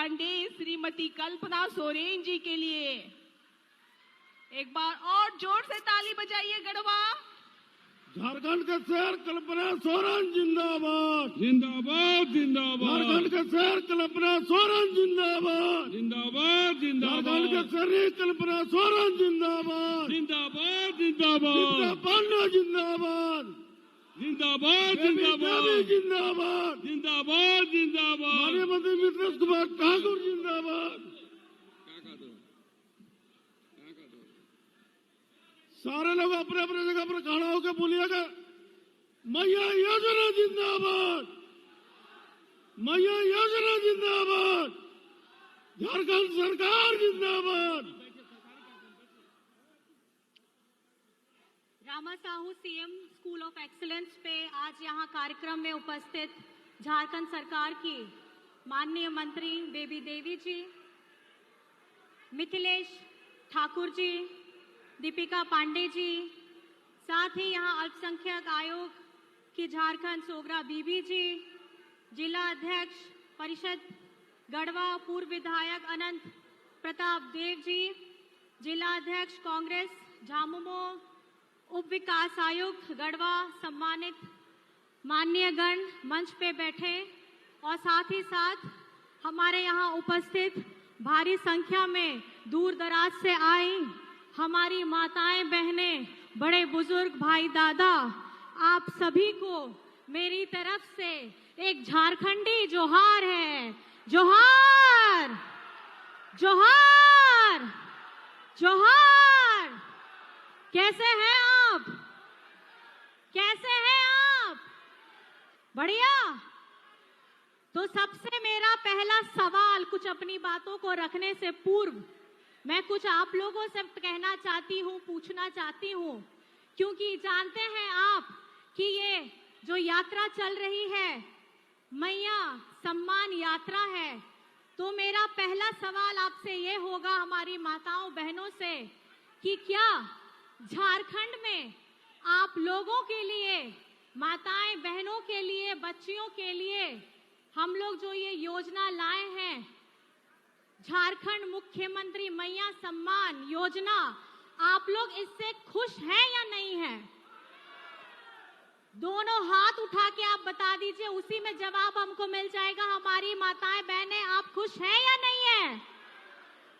पांडे श्रीमती कल्पना सोरेन जी के लिए एक बार और जोर से ताली बजाइए गढ़वा। झारखंड के शहर कल्पना सोरेन जिंदाबाद जिंदाबाद जिंदाबाद। झारखंड के शहर कल्पना सोरेन जिंदाबाद जिंदाबाद जिंदाबाद। झारखंड के शहर कल्पना सोरेन जिंदाबाद जिंदाबाद जिंदाबाद। पांडा जिंदाबाद जिंदाबाद जिंदाबाद। जिंदाबाद जिंदाबाद जिंदाबाद। माननीय मंत्री मिथिलेश कुमार ठाकुर जिंदाबाद। सारे लोग अपने अपने जगह पर खड़ा होकर बोलिएगा, मैया योजना जिंदाबाद, मैया योजना जिंदाबाद, झारखंड सरकार जिंदाबाद। Rama Sahu CM school of excellence पे आज यहाँ कार्यक्रम में उपस्थित झारखंड सरकार की माननीय मंत्री बेबी देवी जी, मिथिलेश ठाकुर जी, दीपिका पांडे जी, साथ ही यहाँ अल्पसंख्यक आयोग की झारखंड सोगरा बीबी जी, जिला अध्यक्ष परिषद गढ़वा पूर्व विधायक अनंत प्रताप देव जी, जिला अध्यक्ष कांग्रेस झामुमो, उप विकास आयुक्त गढ़वा, सम्मानित माननीय गण मंच पे बैठे और साथ ही साथ हमारे यहाँ उपस्थित भारी संख्या में दूर दराज से आई हमारी माताएं बहनें, बड़े बुजुर्ग भाई दादा, आप सभी को मेरी तरफ से एक झारखंडी जोहार है। जोहार जोहार जोहार। कैसे हैं आप? कैसे हैं आप? बढ़िया। तो सबसे मेरा पहला सवाल, कुछ अपनी बातों को रखने से पूर्व मैं कुछ आप लोगों से कहना चाहती हूँ, पूछना चाहती हूँ, क्योंकि जानते हैं आप कि ये जो यात्रा चल रही है मैया सम्मान यात्रा है। तो मेरा पहला सवाल आपसे ये होगा, हमारी माताओं बहनों से, कि क्या झारखंड में आप लोगों के लिए, माताएं बहनों के लिए, बच्चियों के लिए हम लोग जो ये योजना लाए हैं, झारखंड मुख्यमंत्री मैया सम्मान योजना, आप लोग इससे खुश हैं या नहीं हैं? दोनों हाथ उठा के आप बता दीजिए, उसी में जवाब हमको मिल जाएगा। हमारी माताएं बहनें, आप खुश हैं या नहीं हैं?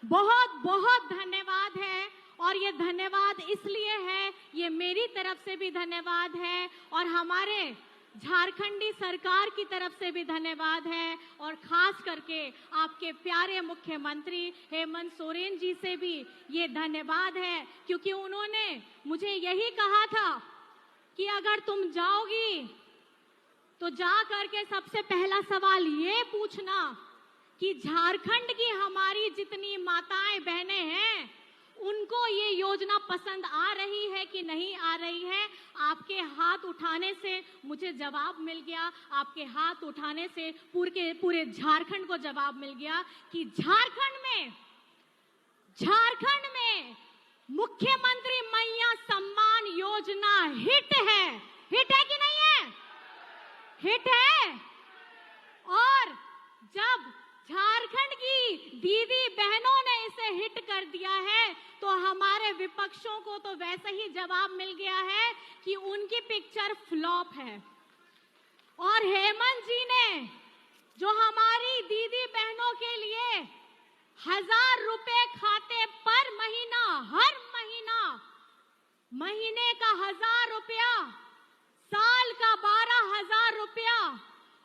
बहुत बहुत धन्यवाद है। और ये धन्यवाद इसलिए है, ये मेरी तरफ से भी धन्यवाद है और हमारे झारखंडी सरकार की तरफ से भी धन्यवाद है, और खास करके आपके प्यारे मुख्यमंत्री हेमंत सोरेन जी से भी ये धन्यवाद है, क्योंकि उन्होंने मुझे यही कहा था कि अगर तुम जाओगी तो जा करके सबसे पहला सवाल ये पूछना कि झारखंड की हमारी जितनी माताएं बहनें हैं उनको ये योजना पसंद आ रही है कि नहीं आ रही है। आपके हाथ उठाने से मुझे जवाब मिल गया, आपके हाथ उठाने से पूरे झारखंड को जवाब मिल गया कि झारखंड में मुख्यमंत्री मैया सम्मान योजना हिट है। हिट है कि नहीं है? हिट है। और जब झारखंड की दीदी बहनों ने इसे हिट कर दिया है तो हमारे विपक्षों को तो वैसे ही जवाब मिल गया है कि उनकी पिक्चर फ्लॉप है। और हेमंत जी ने जो हमारी दीदी बहनों के लिए 1000 रुपए खाते पर महीना, हर महीने का 1000 रुपया, साल का 12,000 रुपया,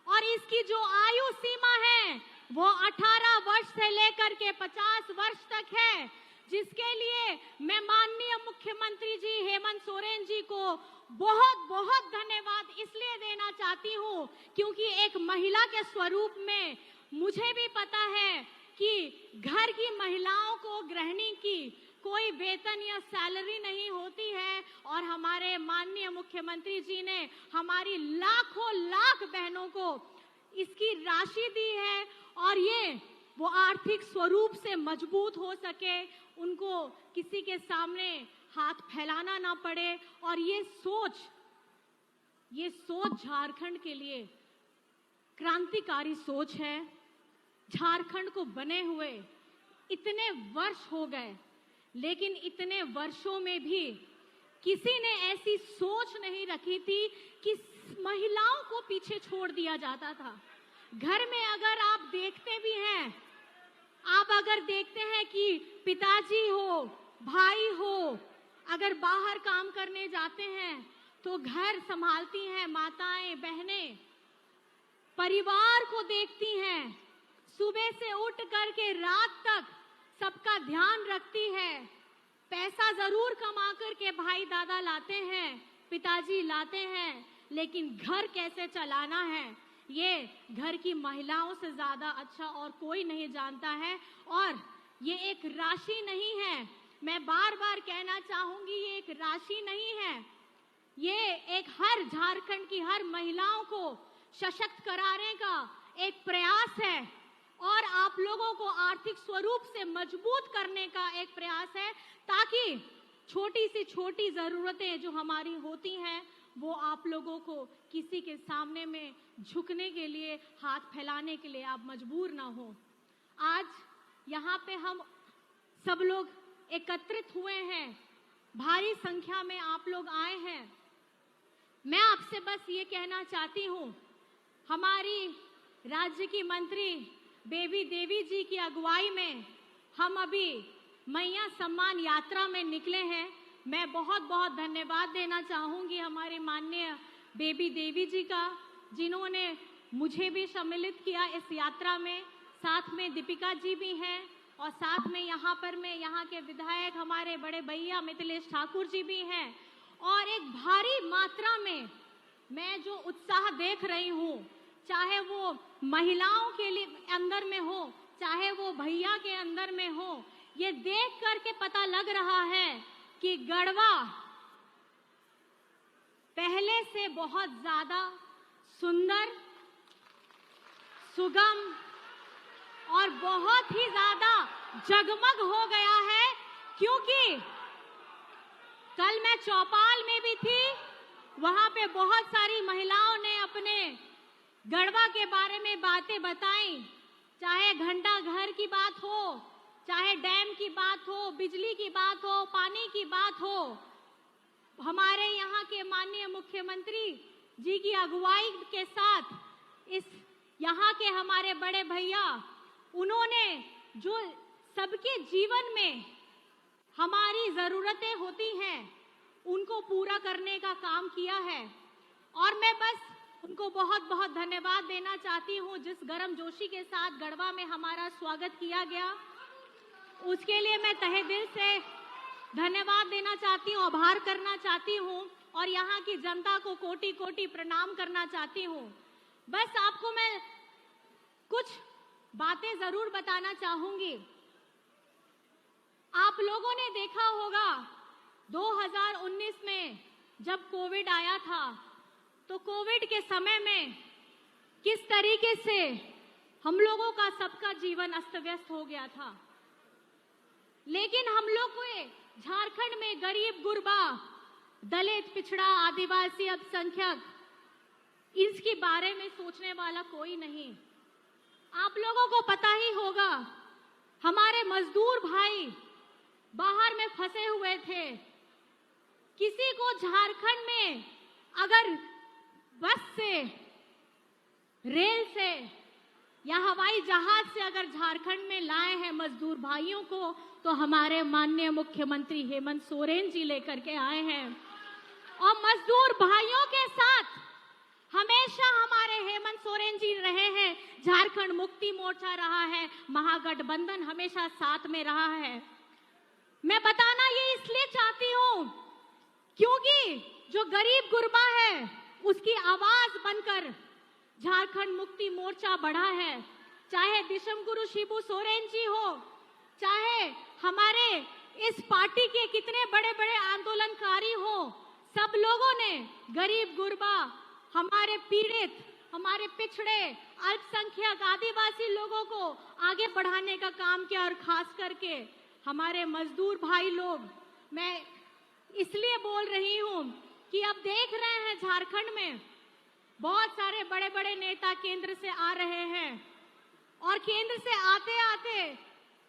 और इसकी जो आयु सीमा है वो 18 वर्ष से लेकर के 50 वर्ष तक है, जिसके लिए मैं माननीय मुख्यमंत्री जी हेमंत सोरेन जी को बहुत बहुत धन्यवाद इसलिए देना चाहती हूँ क्योंकि एक महिला के स्वरूप में मुझे भी पता है कि घर की महिलाओं को गृहिणी की कोई वेतन या सैलरी नहीं होती है, और हमारे माननीय मुख्यमंत्री जी ने हमारी लाखों लाख बहनों को इसकी राशि दी है, और ये वो आर्थिक स्वरूप से मजबूत हो सके, उनको किसी के सामने हाथ फैलाना ना पड़े। और ये सोच झारखंड के लिए क्रांतिकारी सोच है। झारखंड को बने हुए इतने वर्ष हो गए, लेकिन इतने वर्षों में भी किसी ने ऐसी सोच नहीं रखी थी कि महिलाओं को पीछे छोड़ दिया जाता था। घर में अगर आप देखते भी हैं, आप अगर देखते हैं कि पिताजी हो, भाई हो, अगर बाहर काम करने जाते हैं तो घर संभालती हैं माताएं, बहनें, परिवार को देखती हैं, सुबह से उठ करके रात तक सबका ध्यान रखती है। पैसा जरूर कमा करके भाई दादा लाते हैं, पिताजी लाते हैं, लेकिन घर कैसे चलाना है ये घर की महिलाओं से ज्यादा अच्छा और कोई नहीं जानता है। और ये एक राशि नहीं है, मैं बार बार कहना चाहूंगी, ये एक राशि नहीं है, ये एक हर झारखंड की हर महिलाओं को सशक्त कराने का एक प्रयास है और आप लोगों को आर्थिक स्वरूप से मजबूत करने का एक प्रयास है, ताकि छोटी सी छोटी जरूरतें जो हमारी होती हैं वो आप लोगों को किसी के सामने में झुकने के लिए, हाथ फैलाने के लिए आप मजबूर ना हो। आज यहाँ पे हम सब लोग एकत्रित हुए हैं, भारी संख्या में आप लोग आए हैं। मैं आपसे बस ये कहना चाहती हूँ, हमारी राज्य की मंत्री बेबी देवी जी की अगुवाई में हम अभी मैया सम्मान यात्रा में निकले हैं। मैं बहुत बहुत धन्यवाद देना चाहूंगी हमारे माननीय बेबी देवी जी का, जिन्होंने मुझे भी सम्मिलित किया इस यात्रा में। साथ में दीपिका जी भी हैं और साथ में यहाँ पर में यहाँ के विधायक हमारे बड़े भैया मिथिलेश ठाकुर जी भी हैं। और एक भारी मात्रा में मैं जो उत्साह देख रही हूँ, चाहे वो महिलाओं के लिए अंदर में हो, चाहे वो भैया के अंदर में हो, ये देख करके पता लग रहा है कि गढ़वा पहले से बहुत ज्यादा सुंदर, सुगम और बहुत ही ज्यादा जगमग हो गया है। क्योंकि कल मैं चौपाल में भी थी, वहां पे बहुत सारी महिलाओं ने अपने गढ़वा के बारे में बातें बताई, चाहे घंटा घर की बात हो, चाहे डैम की बात हो, बिजली की बात हो, पानी की बात हो। हमारे यहाँ के माननीय मुख्यमंत्री जी की अगुवाई के साथ इस यहाँ के हमारे बड़े भैया, उन्होंने जो सबके जीवन में हमारी जरूरतें होती हैं उनको पूरा करने का काम किया है। और मैं बस उनको बहुत बहुत धन्यवाद देना चाहती हूँ, जिस गर्मजोशी के साथ गढ़वा में हमारा स्वागत किया गया, उसके लिए मैं तहे दिल से धन्यवाद देना चाहती हूँ, आभार करना चाहती हूँ और यहाँ की जनता को कोटि कोटि प्रणाम करना चाहती हूँ। बस आपको मैं कुछ बातें जरूर बताना चाहूंगी। आप लोगों ने देखा होगा 2019 में जब कोविड आया था, तो कोविड के समय में किस तरीके से हम लोगों का सबका जीवन अस्त व्यस्त हो गया था। लेकिन हम लोग को झारखंड में गरीब गुरबा, दलित, पिछड़ा, आदिवासी, अल्पसंख्यक, इसके बारे में सोचने वाला कोई नहीं। आप लोगों को पता ही होगा, हमारे मजदूर भाई बाहर में फंसे हुए थे। किसी को झारखंड में अगर बस से, रेल से या हवाई जहाज से अगर झारखंड में लाए हैं मजदूर भाइयों को, तो हमारे माननीय मुख्यमंत्री हेमंत सोरेन जी लेकर के आए हैं। और मजदूर भाइयों के साथ हमेशा हमारे हेमंत सोरेन जी रहे हैं। झारखंड मुक्ति मोर्चा रहा है, महागठबंधन हमेशा साथ में रहा है। मैं बताना ये इसलिए चाहती हूँ क्योंकि जो गरीब गुरबा है उसकी आवाज बनकर झारखंड मुक्ति मोर्चा बढ़ा है। चाहे दिशम गुरु शिबू सोरेन जी हो, चाहे हमारे इस पार्टी के कितने बड़े बड़े आंदोलनकारी हो, सब लोगों ने गरीब गुरबा, हमारे पीड़ित, हमारे पिछड़े, अल्पसंख्यक, आदिवासी लोगों को आगे बढ़ाने का काम किया। और खास करके हमारे मजदूर भाई लोग, मैं इसलिए बोल रही हूँ कि अब देख रहे हैं झारखंड में बहुत सारे बड़े बड़े नेता केंद्र से आ रहे हैं। और केंद्र से आते आते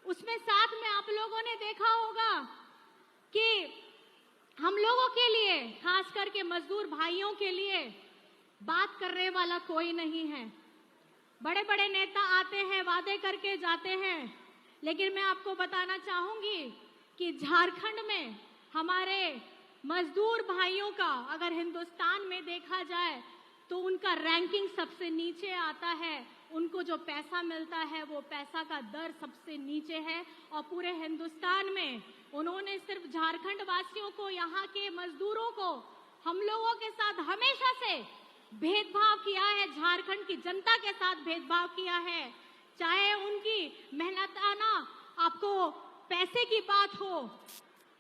उसमें साथ में आप लोगों ने देखा होगा कि हम लोगों के लिए, खास करके मजदूर भाइयों के लिए बात करने वाला कोई नहीं है। बड़े बड़े नेता आते हैं, वादे करके जाते हैं, लेकिन मैं आपको बताना चाहूंगी कि झारखंड में हमारे मजदूर भाइयों का अगर हिंदुस्तान में देखा जाए तो उनका रैंकिंग सबसे नीचे आता है। उनको जो पैसा मिलता है वो पैसा का दर सबसे नीचे है, और पूरे हिंदुस्तान में उन्होंने सिर्फ झारखंड वासियों को, यहाँ के मजदूरों को, हम लोगों के साथ हमेशा से भेदभाव किया है। झारखंड की जनता के साथ भेदभाव किया है, चाहे उनकी मेहनताना आपको पैसे की बात हो,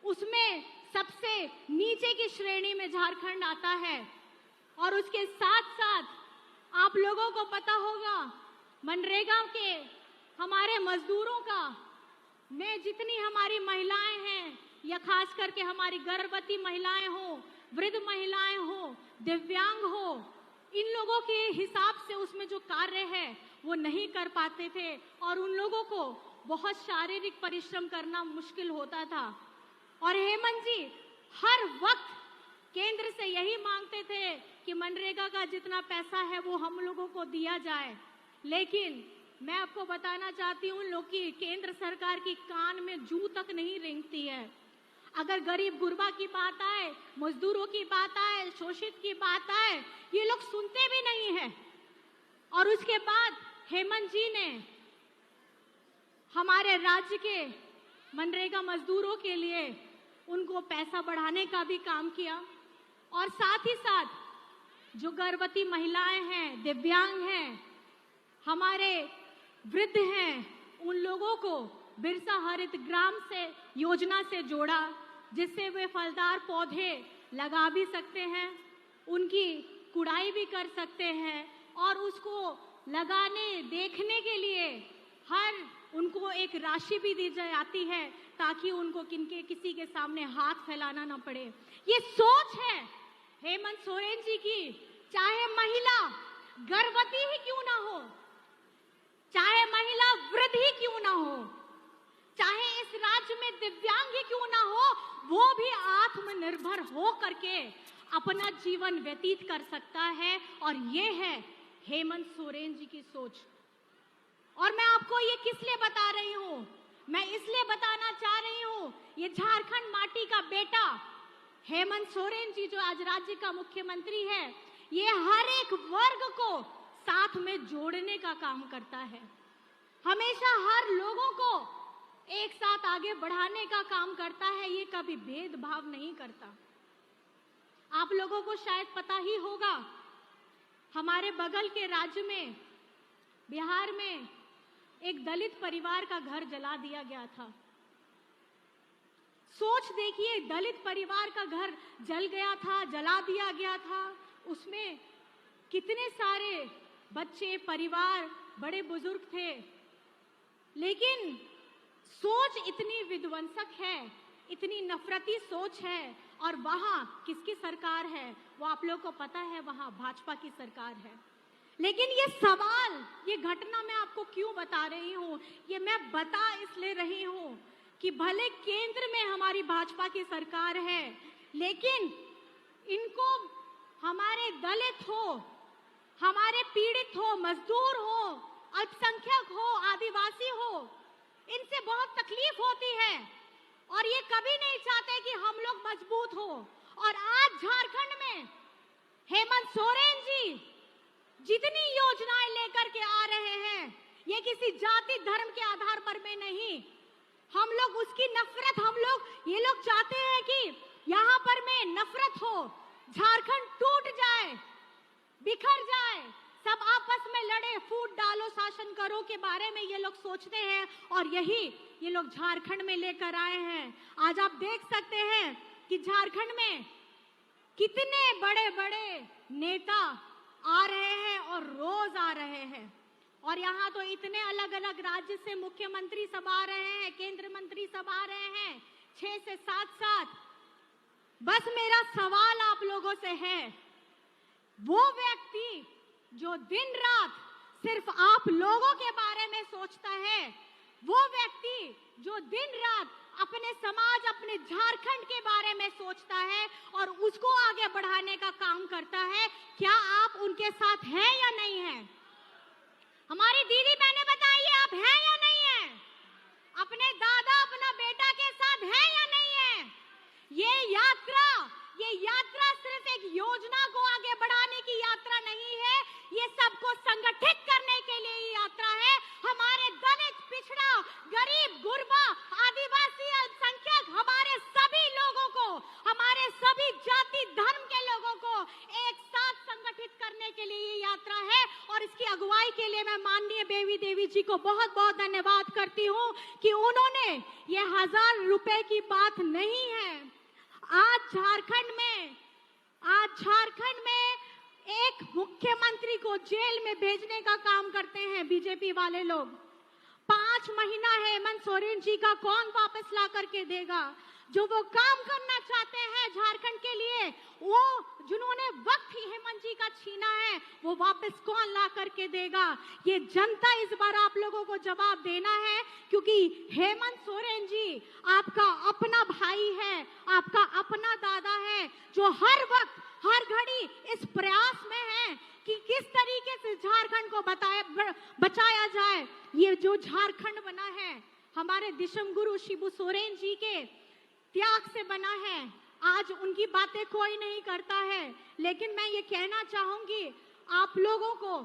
उसमें सबसे नीचे की श्रेणी में झारखंड आता है। और उसके साथ साथ आप लोगों को पता होगा मनरेगा के हमारे मजदूरों का में जितनी हमारी महिलाएं हैं, या खास करके हमारी गर्भवती महिलाएं हो, वृद्ध महिलाएं हो, दिव्यांग हो, इन लोगों के हिसाब से उसमें जो कार्य है वो नहीं कर पाते थे, और उन लोगों को बहुत शारीरिक परिश्रम करना मुश्किल होता था। और हेमंत जी हर वक्त केंद्र से यही मांगते थे कि मनरेगा का जितना पैसा है वो हम लोगों को दिया जाए, लेकिन मैं आपको बताना चाहती हूँ लोग की केंद्र सरकार की कान में जू तक नहीं रेंगती है। अगर गरीब गुरबा की बात आए, मजदूरों की बात आए, शोषित की बात आए, ये लोग सुनते भी नहीं है। और उसके बाद हेमंत जी ने हमारे राज्य के मनरेगा मजदूरों के लिए उनको पैसा बढ़ाने का भी काम किया, और साथ ही साथ जो गर्भवती महिलाएं हैं, दिव्यांग हैं, हमारे वृद्ध हैं, उन लोगों को बिरसा हरित ग्राम से योजना से जोड़ा, जिससे वे फलदार पौधे लगा भी सकते हैं, उनकी कुड़ाई भी कर सकते हैं, और उसको लगाने देखने के लिए हर उनको एक राशि भी दी जाती है, ताकि उनको किसी के सामने हाथ फैलाना ना पड़े। ये सोच है हेमंत सोरेन जी की। चाहे महिला गर्भवती ही क्यों ना हो, चाहे महिला वृद्ध ही क्यों ना हो, चाहे इस राज्य में दिव्यांग ही क्यों ना हो, वो भी आत्मनिर्भर हो करके अपना जीवन व्यतीत कर सकता है। और ये है हेमंत सोरेन जी की सोच। और मैं आपको ये किस लिए बता रही हूँ? मैं इसलिए बताना चाह रही हूँ, ये झारखंड माटी का बेटा हेमंत सोरेन जी जो आज राज्य का मुख्यमंत्री है, ये हर एक वर्ग को साथ में जोड़ने का काम करता है। हमेशा हर लोगों को एक साथ आगे बढ़ाने का काम करता है, ये कभी भेदभाव नहीं करता। आप लोगों को शायद पता ही होगा, हमारे बगल के राज्य में बिहार में एक दलित परिवार का घर जला दिया गया था। सोच देखिए, दलित परिवार का घर जल गया था, जला दिया गया था, उसमें कितने सारे बच्चे, परिवार, बड़े बुजुर्ग थे, लेकिन सोच इतनी विध्वंसक है, इतनी नफरती सोच है। और वहां किसकी सरकार है वो आप लोगों को पता है, वहां भाजपा की सरकार है। लेकिन ये सवाल, ये घटना मैं आपको क्यों बता रही हूँ? ये मैं बता इसलिए रही हूँ कि भले केंद्र में हमारी भाजपा की सरकार है, लेकिन इनको हमारे दलित हो, हमारे पीड़ित हो, मजदूर हो, अल्पसंख्यक हो, आदिवासी हो, इनसे बहुत तकलीफ होती है, और ये कभी नहीं चाहते कि हम लोग मजबूत हो। और आज झारखंड में हेमंत सोरेन जी जितनी योजनाएं लेकर के आ रहे हैं, ये किसी जाति धर्म के आधार पर में नहीं। हम लोग उसकी नफरत, ये लोग चाहते हैं कि यहाँ पर में नफरत हो, झारखंड टूट जाए, बिखर जाए, सब आपस में लड़े, फूट डालो, शासन करो के बारे में ये लोग सोचते हैं, और यही ये लोग झारखंड में लेकर आए हैं। आज आप देख सकते हैं कि झारखंड में कितने बड़े बड़े नेता आ रहे हैं और रोज आ रहे हैं, और यहाँ तो इतने अलग अलग राज्य से मुख्यमंत्री सब आ रहे हैं, केंद्र मंत्री सब आ रहे हैं, 6 से 7। बस मेरा सवाल आप लोगों से है, वो व्यक्ति जो दिन रात सिर्फ आप लोगों के बारे में सोचता है, वो व्यक्ति जो दिन रात अपने समाज, अपने झारखंड के बारे में सोचता है और उसको आगे बढ़ाने का काम करता है, क्या आप उनके साथ हैं या नहीं हैं? हमारी दीदी बहनें बताइए, आप हैं या नहीं हैं? अपने दादा, अपना बेटा के साथ हैं या नहीं है? ये यात्रा सिर्फ एक योजना को आगे बढ़ाने की यात्रा नहीं है, ये सबको संगठित करने के लिए ये यात्रा है। हमारे दलित, पिछड़ा, गरीब, गुरबा, आदिवासी, अल्पसंख्यक, हमारे सभी लोगों को, हमारे सभी जाति धर्म के लोगों को एक साथ संगठित करने के लिए ये यात्रा है। और इसकी अगुवाई के लिए मैं माननीय बेबी देवी जी को बहुत बहुत धन्यवाद करती हूँ कि उन्होंने ये 1000 रुपए की बात नहीं है। आज झारखंड में एक मुख्यमंत्री को जेल में भेजने का काम करते हैं बीजेपी वाले लोग। 5 महीना हेमंत सोरेन जी का कौन वापस ला करके देगा? जो वो काम करना चाहते हैं झारखंड के लिए, वो जिन्होंने वक्त ही हेमंत जी का छीना है, वो वापस कौन ला करके देगा? ये जनता इस बार आप लोगों को जवाब देना है, क्योंकि हेमंत सोरेन जी आपका अपना भाई है, आपका अपना दादा है, जो हर वक्त हर घड़ी इस प्रयास में है कि किस तरीके से झारखंड को बचाया जाए। ये जो झारखंड बना है, हमारे दिशम गुरु शिबू सोरेन जी के त्याग से बना है। आज उनकी बातें कोई नहीं करता है, लेकिन मैं ये कहना चाहूंगी आप लोगों को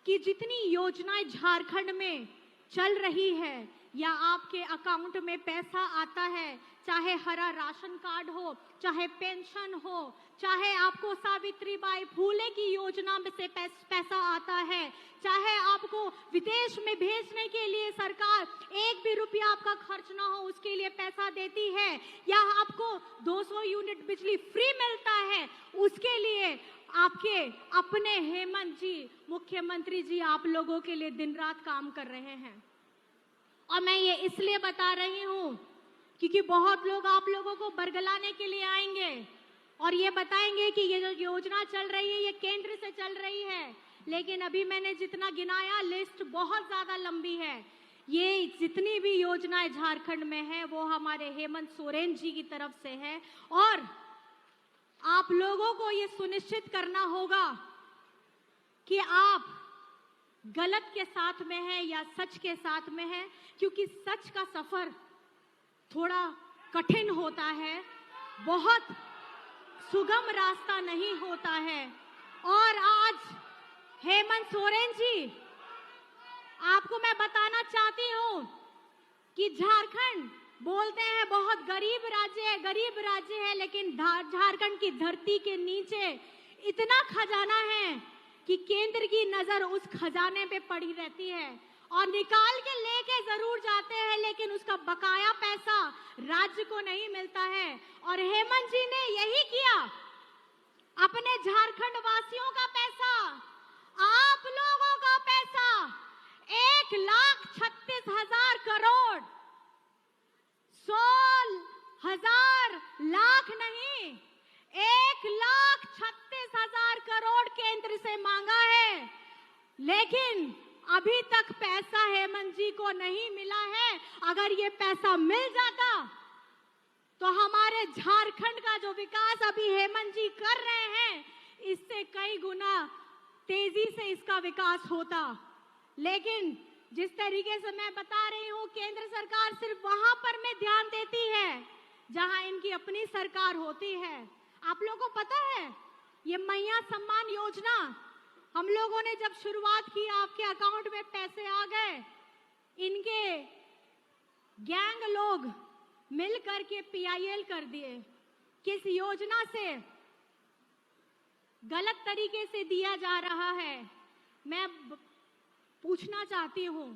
कि जितनी योजनाएं झारखंड में चल रही है या आपके अकाउंट में पैसा आता है, चाहे हरा राशन कार्ड हो, चाहे पेंशन हो, चाहे आपको सावित्रीबाई फूले की योजना में से पैसा आता है, चाहे आपको विदेश में भेजने के लिए सरकार 1 भी रुपया आपका खर्च ना हो उसके लिए पैसा देती है, या आपको 200 यूनिट बिजली फ्री मिलता है, उसके लिए आपके अपने हेमंत जी, मुख्यमंत्री जी आप लोगों के लिए दिन रात काम कर रहे हैं। और मैं ये इसलिए बता रही हूँ क्योंकि बहुत लोग आप लोगों को बरगलाने के लिए आएंगे और ये बताएंगे कि ये जो योजना चल रही है ये केंद्र से चल रही है, लेकिन अभी मैंने जितना गिनाया लिस्ट बहुत ज्यादा लंबी है। ये जितनी भी योजनाएं झारखंड में है वो हमारे हेमंत सोरेन जी की तरफ से है, और आप लोगों को ये सुनिश्चित करना होगा कि आप गलत के साथ में है या सच के साथ में है, क्योंकि सच का सफर थोड़ा कठिन होता है, बहुत सुगम रास्ता नहीं होता है। और आज हेमंत सोरेन जी, आपको मैं बताना चाहती हूँ कि झारखंड बोलते हैं बहुत गरीब राज्य है, लेकिन झारखंड की धरती के नीचे इतना खजाना है कि केंद्र की नजर उस खजाने पे पड़ी रहती है और निकाल के लेके जरूर जाते हैं, लेकिन उसका बकाया पैसा राज्य को नहीं मिलता है। और हेमंत जी ने यही किया, अपने झारखंड वासियों का पैसा, आप लोगों का पैसा 1,36,000 करोड़, 100,000 लाख नहीं, 1,36,000 करोड़ केंद्र से मांगा है, लेकिन अभी तक पैसा हेमंत जी को नहीं मिला है। अगर ये पैसा मिल जाता तो हमारे झारखंड का जो विकास अभी हेमंत जी कर रहे हैं, इससे कई गुना तेजी से इसका विकास होता। लेकिन जिस तरीके से मैं बता रही हूँ, केंद्र सरकार सिर्फ वहां पर में ध्यान देती है जहां इनकी अपनी सरकार होती है। आप लोगों को पता है ये मैया सम्मान योजना हम लोगों ने जब शुरुआत की, आपके अकाउंट में पैसे आ गए, इनके गैंग लोग मिल करके PIL कर दिए। किस योजना से गलत तरीके से दिया जा रहा है, मैं पूछना चाहती हूं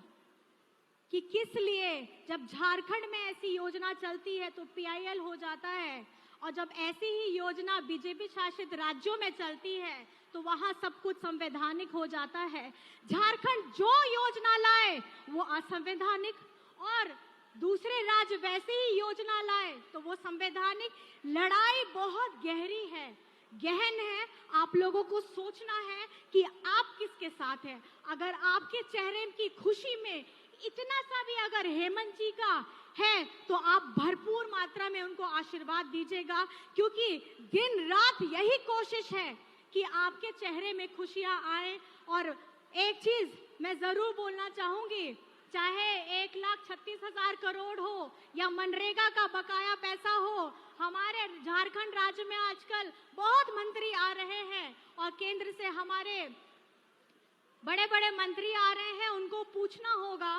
कि किस लिए जब झारखंड में ऐसी योजना चलती है तो PIL हो जाता है, और जब ऐसी ही योजना बीजेपी शासित राज्यों में चलती है तो वहां सब कुछ संवैधानिक हो जाता है। झारखंड जो योजना लाए वो असंवैधानिक, और दूसरे राज्य वैसे ही योजना लाए तो वो संवैधानिक। लड़ाई बहुत गहरी है। गहन है। आप लोगों को सोचना है कि आप किसके साथ हैं। अगर आपके चेहरे की खुशी में इतना सा भी अगर हेमंत जी का है तो आप भरपूर मात्रा में उनको आशीर्वाद दीजिएगा, क्योंकि दिन रात यही कोशिश है कि आपके चेहरे में खुशियां आए। और एक चीज मैं जरूर बोलना चाहूंगी, चाहे 1,36,000 करोड़ हो या मनरेगा का बकाया पैसा हो, हमारे झारखंड राज्य में आजकल बहुत मंत्री आ रहे हैं और केंद्र से हमारे बड़े बड़े मंत्री आ रहे हैं। उनको पूछना होगा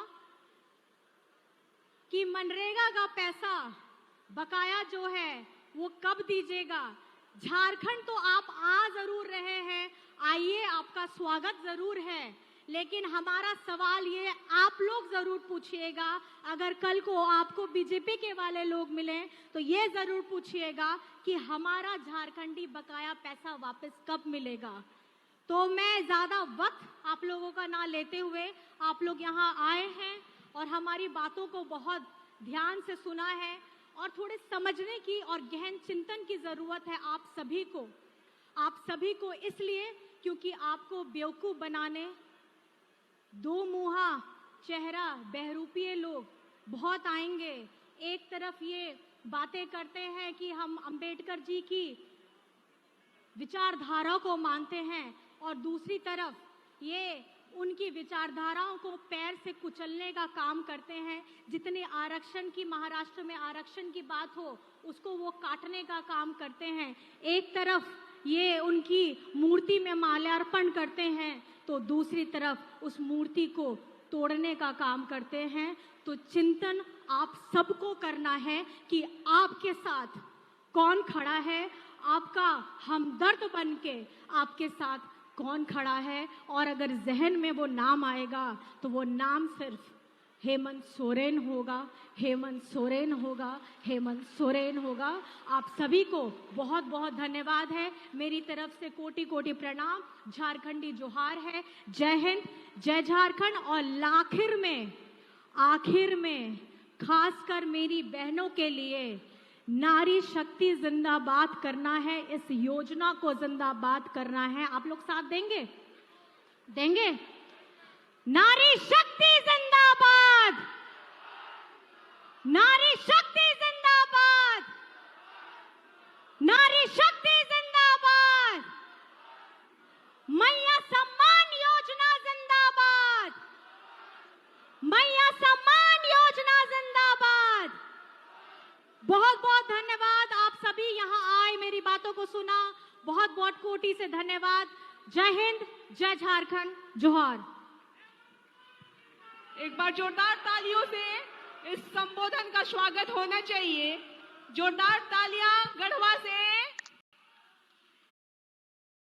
कि मनरेगा का पैसा बकाया जो है वो कब दीजिएगा। झारखंड तो आप आ जरूर रहे हैं, आइए, आपका स्वागत जरूर है, लेकिन हमारा सवाल ये आप लोग जरूर पूछिएगा। अगर कल को आपको बीजेपी के वाले लोग मिले तो ये जरूर पूछिएगा कि हमारा झारखंडी बकाया पैसा वापस कब मिलेगा। तो मैं ज्यादा वक्त आप लोगों का ना लेते हुए, आप लोग यहाँ आए हैं और हमारी बातों को बहुत ध्यान से सुना है और थोड़े समझने की और गहन चिंतन की जरूरत है आप सभी को इसलिए क्योंकि आपको बेवकूफ बनाने दो मुहा चेहरा बहरूपीय लोग बहुत आएंगे। एक तरफ ये बातें करते हैं कि हम अंबेडकर जी की विचारधारा को मानते हैं और दूसरी तरफ ये उनकी विचारधाराओं को पैर से कुचलने का काम करते हैं। जितने आरक्षण की महाराष्ट्र में आरक्षण की बात हो उसको वो काटने का काम करते हैं। एक तरफ ये उनकी मूर्ति में माल्यार्पण करते हैं तो दूसरी तरफ उस मूर्ति को तोड़ने का काम करते हैं। तो चिंतन आप सबको करना है कि आपके साथ कौन खड़ा है, आपका हमदर्द बन के आपके साथ कौन खड़ा है। और अगर जहन में वो नाम आएगा तो वो नाम सिर्फ हेमंत सोरेन होगा, हेमंत सोरेन होगा, हेमंत सोरेन होगा। आप सभी को बहुत बहुत धन्यवाद है। मेरी तरफ से कोटि कोटि प्रणाम, झारखंडी जोहार है। जय हिंद, जय झारखंड। और आखिर में खासकर मेरी बहनों के लिए नारी शक्ति जिंदाबाद करना है, इस योजना को जिंदाबाद करना है। आप लोग साथ देंगे? नारी शक्ति जिंदाबाद, नारी शक्ति जिंदाबाद, नारी शक्ति जिंदाबाद, मैया सम्मान योजना जिंदाबाद, मैया सम्मान योजना जिंदाबाद। बहुत बहुत धन्यवाद, आप सभी यहाँ आए, मेरी बातों को सुना, बहुत बहुत कोटि से धन्यवाद। जय हिंद, जय झारखंड, जोहार। एक बार जोरदार तालियों से इस संबोधन का स्वागत होना चाहिए। जोरदार तालियां गढ़वा से।